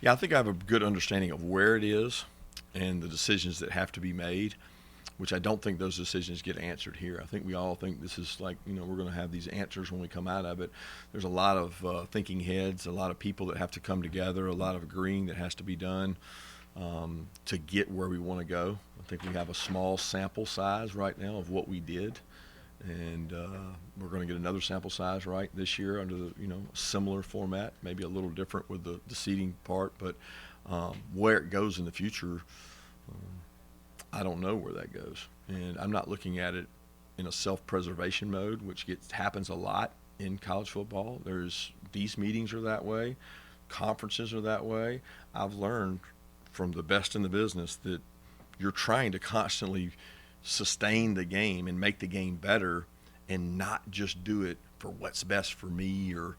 Yeah, I think I have a good understanding of where it is and the decisions that have to be made, which I don't think those decisions get answered here. I think we all think this is like, we're going to have these answers when we come out of it. There's a lot of thinking heads, a lot of people that have to come together, a lot of agreeing that has to be done to get where we want to go. I think we have a small sample size right now of what we did. And we're going to get another sample size right this year under the similar format, maybe a little different with the seating part, but where it goes in the future, I don't know where that goes, and I'm not looking at it in a self-preservation mode, which happens a lot in college football. There's these meetings are that way, conferences are that way. I've learned from the best in the business that you're trying to constantly sustain the game and make the game better and not just do it for what's best for me or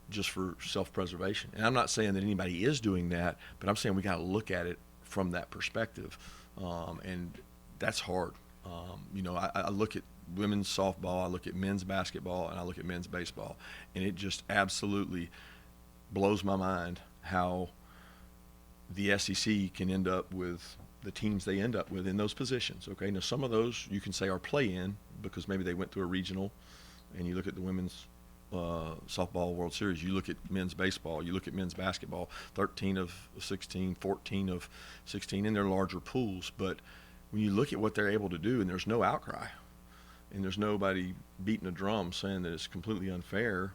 just for self-preservation. And I'm not saying that anybody is doing that, but I'm saying we got to look at it from that perspective, and that's hard. I look at women's softball, I look at men's basketball, and I look at men's baseball, and it just absolutely blows my mind how the SEC can end up with the teams they end up with in those positions. Okay, now some of those you can say are play-in because maybe they went through a regional, and you look at the women's softball World Series, you look at men's baseball, you look at men's basketball, 13 of 16, 14 of 16 in their larger pools. But when you look at what they're able to do, and there's no outcry, and there's nobody beating a drum saying that it's completely unfair.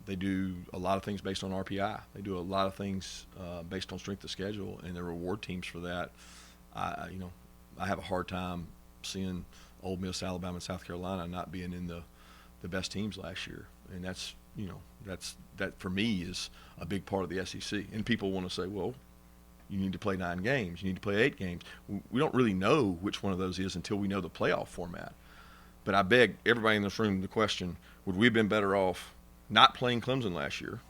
They do a lot of things based on RPI. They do a lot of things based on strength of schedule, and they reward teams for that. I have a hard time seeing Ole Miss, Alabama, and South Carolina not being in the best teams last year, and that for me is a big part of the SEC. And people want to say, well, you need to play 9 games, you need to play 8 games. We don't really know which one of those is until we know the playoff format. But I beg everybody in this room the question: would we have been better off not playing Clemson last year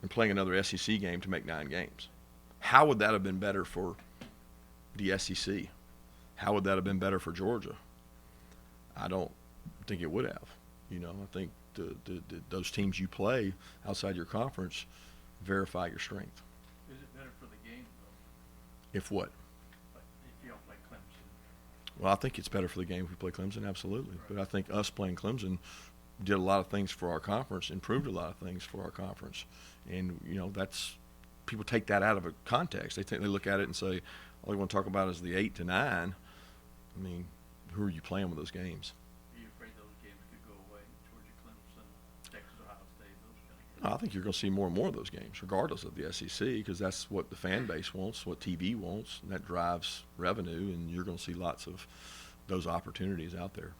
and playing another SEC game to make 9 games? How would that have been better for the SEC? How would that have been better for Georgia? I don't think it would have. I think those teams you play outside your conference verify your strength. Is it better for the game, though? If what? Like, if you don't play Clemson? Well, I think it's better for the game if we play Clemson, absolutely. Right. But I think us playing Clemson did a lot of things for our conference, improved a lot of things for our conference. And, that's – people take that out of a context. They look at it and say, all they want to talk about is the 8 to 9. I mean, who are you playing with those games? Are you afraid those games could go away? Georgia, Clemson, Texas, Ohio State, those kind of games? I think you're going to see more and more of those games, regardless of the SEC, because that's what the fan base wants, what TV wants, and that drives revenue, and you're going to see lots of those opportunities out there.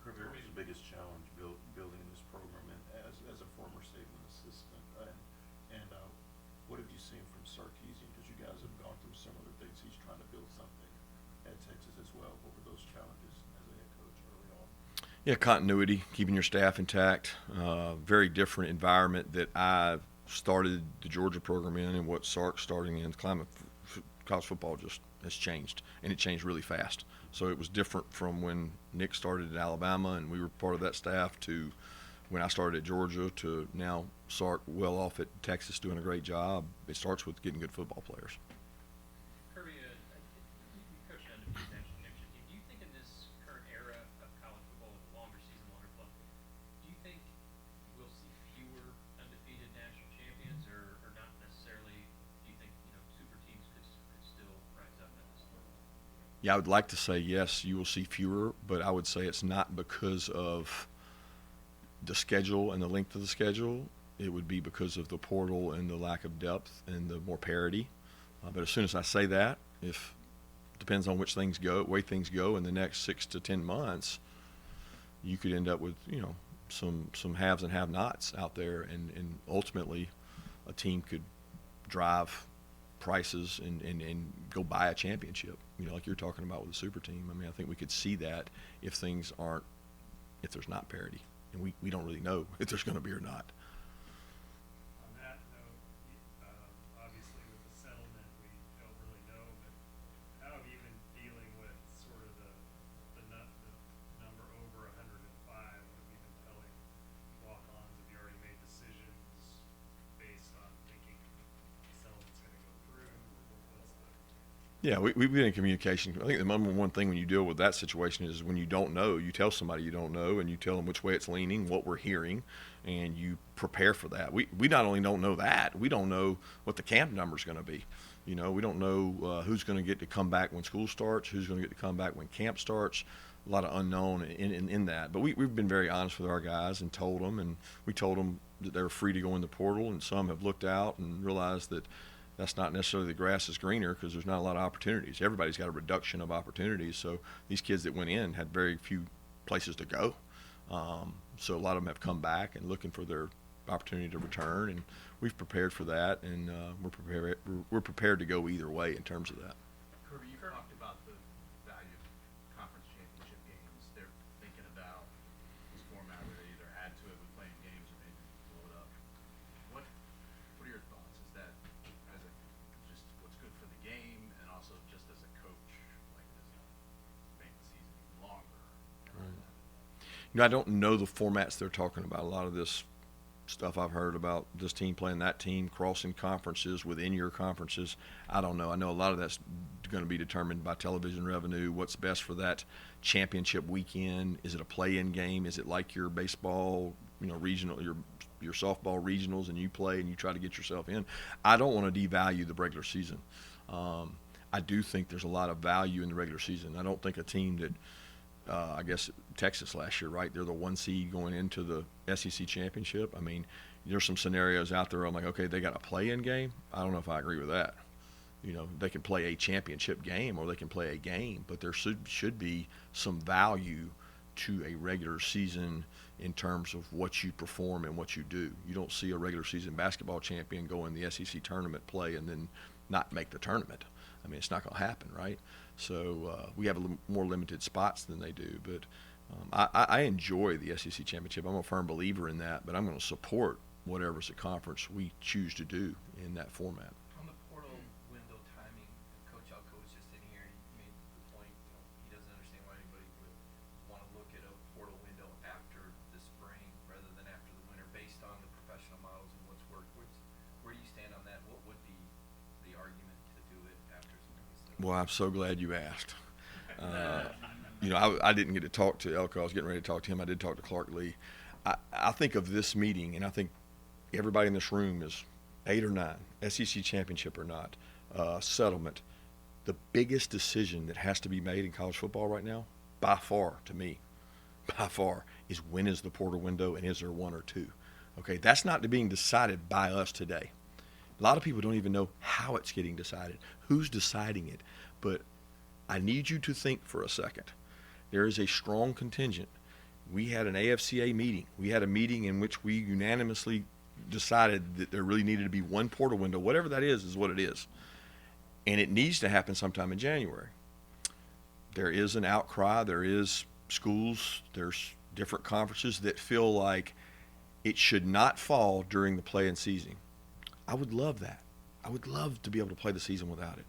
Kirby, what was the biggest challenge building this program as a former Saban assistant? And what have you seen from Sarkisian? Because you guys have gone through similar things. He's trying to build something at Texas as well. What were those challenges as a head coach early on? Yeah, continuity, keeping your staff intact. Very different environment that I started the Georgia program in and what Sark's starting in. The climate college football just has changed, and it changed really fast. So it was different from when Nick started at Alabama and we were part of that staff to when I started at Georgia to now Sark well off at Texas doing a great job. It starts with getting good football players. Kirby, you coached undefeated national championship team. Do you think in this current era of college football with a longer season, longer clock, do you think we'll see fewer undefeated national champions, or not necessarily? Do you think super teams could still rise up at this level? Yeah, I would like to say yes, you will see fewer, but I would say it's not because of the schedule and the length of the schedule. It would be because of the portal and the lack of depth and the more parity. But as soon as I say that, if depends on which things go, way things go in the next 6 to 10 months, you could end up with some haves and have-nots out there, and ultimately a team could drive prices and go buy a championship, like you're talking about with the super team. I mean, I think we could see that if there's not parity, and we don't really know if there's going to be or not. On that note, obviously with the settlement, we don't really know, but how have you been dealing with sort of the number over 105? What have you been telling walk-ons? Have you already made decisions based on thinking Yeah, we've been in communication. I think the number one thing when you deal with that situation is when you don't know, you tell somebody you don't know, and you tell them which way it's leaning, what we're hearing, and you prepare for that. We not only don't know that, we don't know what the camp number is going to be. You know, we don't know who's going to get to come back when school starts, who's going to get to come back when camp starts. A lot of unknown in that. But we've been very honest with our guys and told them, and we told them that they were free to go in the portal, and some have looked out and realized that that's not necessarily the grass is greener because there's not a lot of opportunities. Everybody's got a reduction of opportunities. So these kids that went in had very few places to go. So a lot of them have come back and looking for their opportunity to return, and we've prepared for that, and we're prepared to go either way in terms of that. Kirby, you talked about the value of conference championship games. They're thinking about this format where they either add to it with playing games or maybe blow it up. What are your thoughts? Is that as a just what's good for the game, and also just as a coach, like does it make the season even longer? You know, I don't know the formats they're talking about. A lot of this stuff I've heard about this team playing that team, crossing conferences within your conferences. I don't know. I know a lot of that's going to be determined by television revenue. What's best for that championship weekend? Is it a play-in game? Is it like your baseball, regional, your softball regionals, and you play and you try to get yourself in? I don't want to devalue the regular season. I do think there's a lot of value in the regular season. I don't think a team that I guess Texas last year, right? They're the 1 seed going into the SEC championship. I mean, there's some scenarios out there. I'm like, okay, they got a play-in game. I don't know if I agree with that. They can play a championship game or they can play a game, but there should be some value to a regular season in terms of what you perform and what you do. You don't see a regular season basketball champion go in the SEC tournament play and then not make the tournament. I mean, it's not going to happen, right? So we have a little more limited spots than they do. But I enjoy the SEC championship. I'm a firm believer in that, but I'm going to support whatever's the conference we choose to do in that format. On the portal window timing, Coach Alco was just in here and he made the point, he doesn't understand why anybody would want to look at a portal window after the spring rather than after the winter based on the professional models and what's worked. Where do you stand on that? What would be the argument to do it after spring instead of? Well, I'm so glad you asked. I didn't get to talk to Elko. I was getting ready to talk to him. I did talk to Clark Lee. I think of this meeting, and I think everybody in this room is 8 or 9, SEC championship or not, settlement. The biggest decision that has to be made in college football right now, by far, to me, is when is the portal window and is there 1 or 2? Okay, that's not being decided by us today. A lot of people don't even know how it's getting decided, who's deciding it. But I need you to think for a second. There is a strong contingent. We had an AFCA meeting. We had a meeting in which we unanimously decided that there really needed to be 1 portal window. Whatever that is what it is. And it needs to happen sometime in January. There is an outcry. There is schools. There's different conferences that feel like it should not fall during the play-in season. I would love that. I would love to be able to play the season without it.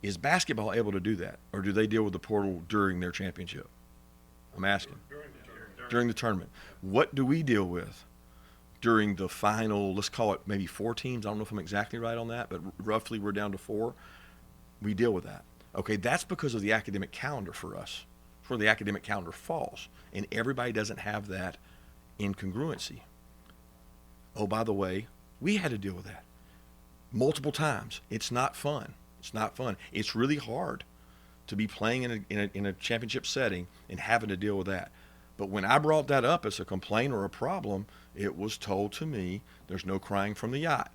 Is basketball able to do that, or do they deal with the portal during their championship? I'm asking. During the tournament. What do we deal with during the final, let's call it maybe 4 teams? I don't know if I'm exactly right on that, but roughly we're down to 4. We deal with that. Okay, that's because of the academic calendar for us. It's where the academic calendar falls, and everybody doesn't have that incongruency. Oh, by the way, we had to deal with that multiple times. It's not fun. It's not fun. It's really hard to be playing in a championship setting and having to deal with that. But when I brought that up as a complaint or a problem, it was told to me there's no crying from the yacht.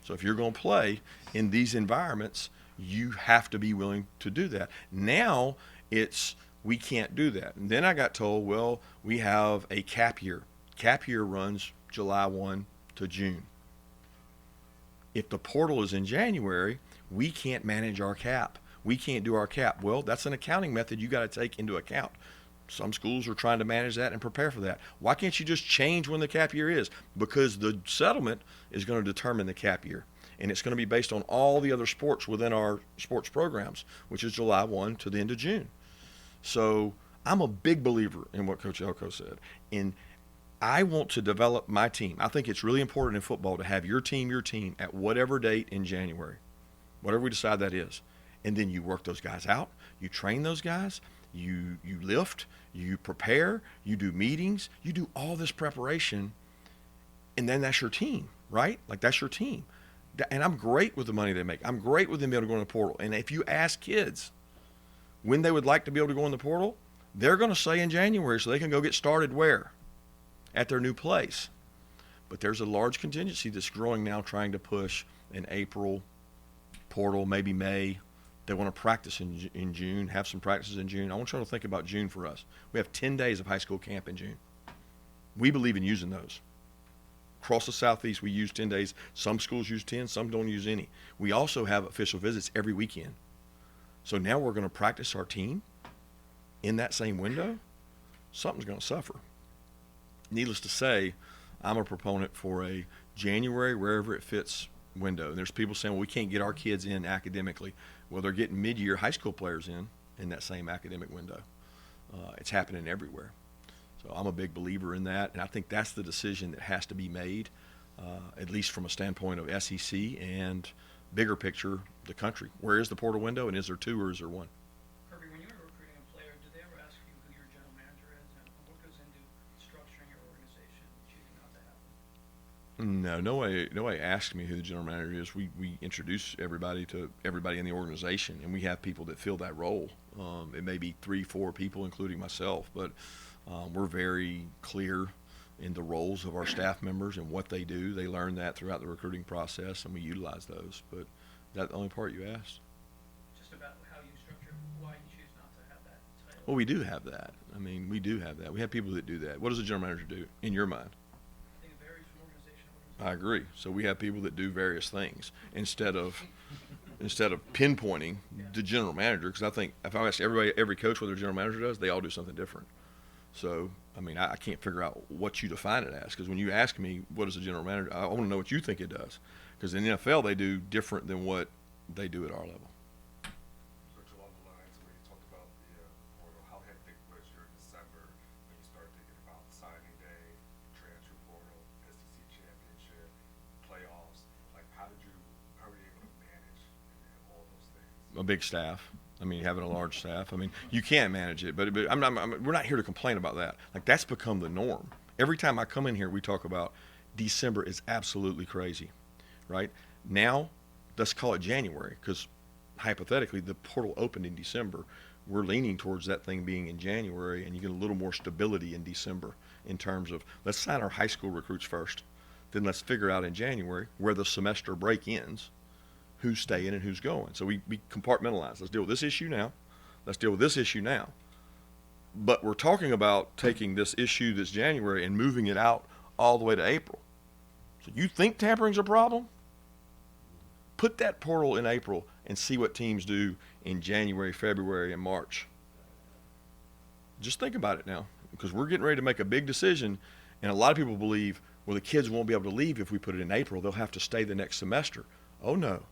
So if you're going to play in these environments, you have to be willing to do that. Now it's we can't do that. And then I got told, well, we have a cap year. Cap year runs July 1 to June. If the portal is in January, we can't manage our cap. We can't do our cap. Well, that's an accounting method you got to take into account. Some schools are trying to manage that and prepare for that. Why can't you just change when the cap year is? Because the settlement is going to determine the cap year. And it's going to be based on all the other sports within our sports programs, which is July 1 to the end of June. So I'm a big believer in what Coach Elko said. And I want to develop my team. I think it's really important in football to have your team at whatever date in January, whatever we decide that is. and then you work those guys out, you train those guys, you lift, you prepare, you do meetings, you do all this preparation, and then that's your team, right? Like, that's your team. And I'm great with the money they make. I'm great with them being able to go in the portal. And if you ask kids when they would like to be able to go in the portal, they're going to say in January so they can go get started where? At their new place. But there's a large contingency that's growing now trying to push an April portal, maybe May. They want to practice in June, have some practices in June. I want you to think about June for us. We have 10 days of high school camp in June. We believe in using those. Across the Southeast, we use 10 days. Some schools use 10, some don't use any. We also have official visits every weekend. So now we're going to practice our team in that same window. Something's going to suffer. Needless to say, I'm a proponent for a January, wherever it fits window. And there's people saying, well, we can't get our kids in academically. Well, they're getting mid-year high school players in that same academic window. It's happening everywhere. So I'm a big believer in that, and I think that's the decision that has to be made, at least from a standpoint of SEC and bigger picture, the country. Where is the portal window, and is there two or is there one? Kirby, when you're recruiting a player, do they ever ask you who your general manager is, and what goes into structuring your organization, choosing not to happen? No, nobody asked me who the general manager is. We introduce everybody to everybody in the organization, and we have people that fill that role. It may be 3-4 people, including myself, but we're very clear in the roles of our staff members and what they do. They learn that throughout the recruiting process, and we utilize those. But is that the only part you asked? Just about how you structure, why you choose not to have that title. Well, we do have that. I mean, we do have that. We have people that do that. What does a general manager do, in your mind? I think it varies from organization to I organization. agree. So we have people that do various things instead of pinpointing the general manager. Because I think if I ask every coach what their general manager does, they all do something different. So I mean, I can't figure out what you define it as. Because when you ask me what is a general manager, I want to know what you think it does. Because in the NFL they do different than what they do at our level. Search along the lines where you talked about the portal. How hectic was your December when you started thinking about signing day, transfer portal, SEC championship, playoffs? Like, how were you able to manage all those things? A big staff. I mean, having a large staff. I mean, you can manage it, but we're not here to complain about that. Like, that's become the norm. Every time I come in here, we talk about December is absolutely crazy, right? Now, let's call it January, because hypothetically, the portal opened in December. We're leaning towards that thing being in January, and you get a little more stability in December in terms of, let's sign our high school recruits first. Then let's figure out in January where the semester break ends, who's staying and who's going. So we compartmentalize. Let's deal with this issue now. Let's deal with this issue now. But we're talking about taking this issue this January and moving it out all the way to April. So you think tampering's a problem? Put that portal in April and see what teams do in January, February, and March. Just think about it now, because we're getting ready to make a big decision, and a lot of people believe, well, the kids won't be able to leave if we put it in April. They'll have to stay the next semester. Oh, no.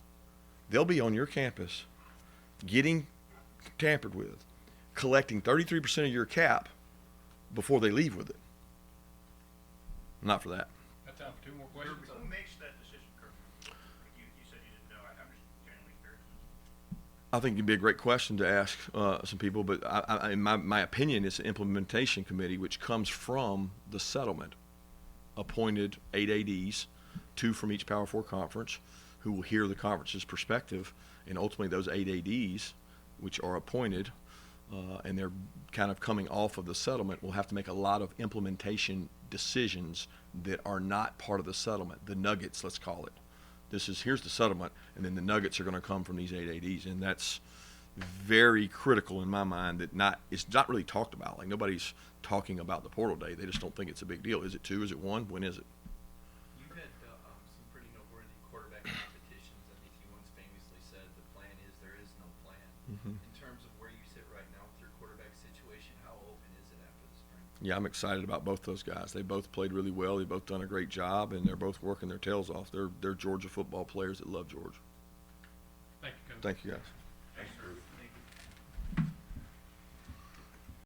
They'll be on your campus getting tampered with, collecting 33% of your cap before they leave with it. Not for that. Got time for two more questions? Who makes that decision, Kirby? You said you didn't know. I'm just genuinely curious. I think it'd be a great question to ask some people, but in my opinion, it's an implementation committee, which comes from the settlement. Appointed 8 ADs, 2 from each Power 4 conference, who will hear the conference's perspective, and ultimately those 8 ADs, which are appointed, and they're kind of coming off of the settlement, will have to make a lot of implementation decisions that are not part of the settlement, the nuggets, let's call it. Here's the settlement, and then the nuggets are going to come from these 8 ADs, and that's very critical in my mind. It's not really talked about. Like, nobody's talking about the portal day. They just don't think it's a big deal. Is it 2? Is it 1? When is it? You've had some pretty noteworthy quarterback competitions. I think you once famously said the plan is there is no plan. Mhm. In terms of where you sit right now with your quarterback situation, how open is it after the spring? Yeah, I'm excited about both those guys. They both played really well. They've both done a great job, and they're both working their tails off. They're Georgia football players that love Georgia. Thank you, Coach. Thank you, guys.